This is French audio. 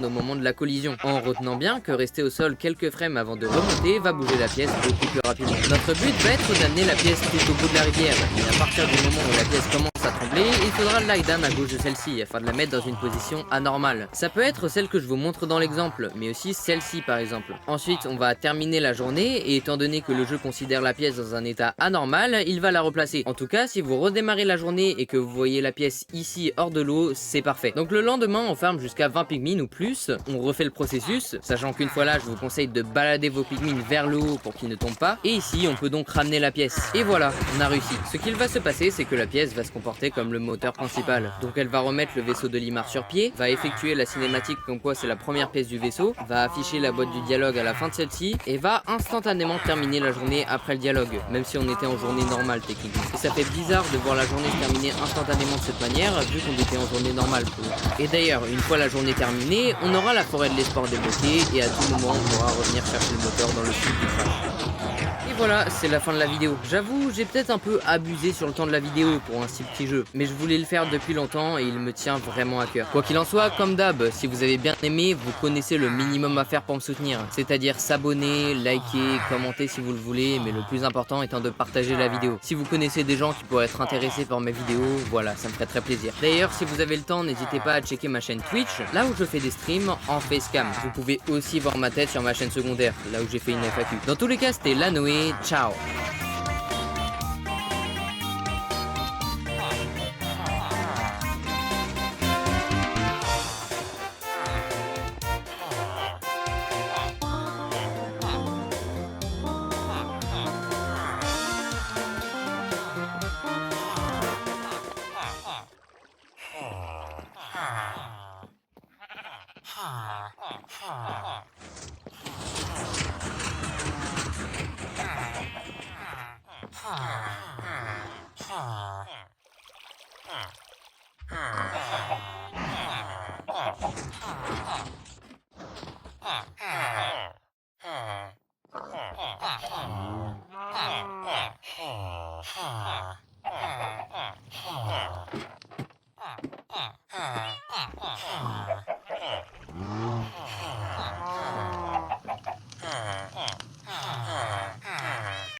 au moment de la collision, en retenant bien que rester au sol quelques frames avant de remonter va bouger la pièce beaucoup plus rapidement. Notre but va être d'amener la pièce tout au bout de la rivière, et à partir du moment où la pièce commence à trembler, il faudra lie down à gauche de celle-ci afin de la mettre dans une position anormale. Ça peut être celle que je vous montre dans l'exemple, mais aussi celle-ci par exemple. Ensuite, on va terminer la journée, et étant donné que le jeu considère la pièce dans un état anormal, il va la replacer. En tout cas, si vous redémarrez la journée et que vous voyez la pièce ici hors de l'eau, c'est parfait. Donc le lendemain, on farme jusqu'à 20 pygmines ou plus, on refait le processus, sachant qu'une fois là, je vous conseille de balader vos pygmines vers le haut pour qu'ils ne tombent pas, et ici, on peut donc ramener la pièce. Et voilà, on a réussi. Ce qu'il va se passer, c'est que la pièce va se comporter comme le moteur principal. Donc elle va remettre le vaisseau de Limar sur pied, va effectuer la cinématique comme quoi c'est la première pièce du vaisseau, va afficher la boîte du dialogue à la fin de celle-ci, et va instantanément terminer la journée après le dialogue, même si on était en journée normale techniquement. Et ça fait bizarre de voir la journée se terminer instantanément de cette manière, vu qu'on était en journée normale pour le coup. Et d'ailleurs, une fois la journée terminée, on aura la forêt de l'espoir débloquée, et à tout moment on pourra revenir chercher le moteur dans le sud du crash. Et voilà, c'est la fin de la vidéo. J'avoue, j'ai peut-être un peu abusé sur le temps de la vidéo pour un si petit jeu, mais je voulais le faire depuis longtemps et il me tient vraiment à cœur. Quoi qu'il en soit, comme d'hab, si vous avez bien aimé, vous connaissez le minimum à faire pour me soutenir, c'est-à-dire s'abonner, liker, commenter si vous le voulez, mais le plus important étant de partager la vidéo. Si vous connaissez des gens qui pourraient être intéressés par mes vidéos, voilà, ça me ferait très plaisir. D'ailleurs, si vous avez le temps, n'hésitez pas à checker ma chaîne Twitch, là où je fais des streams en facecam. Vous pouvez aussi voir ma tête sur ma chaîne secondaire, là où j'ai fait une FAQ. Dans tous les cas, c'était Lanoé. Ciao.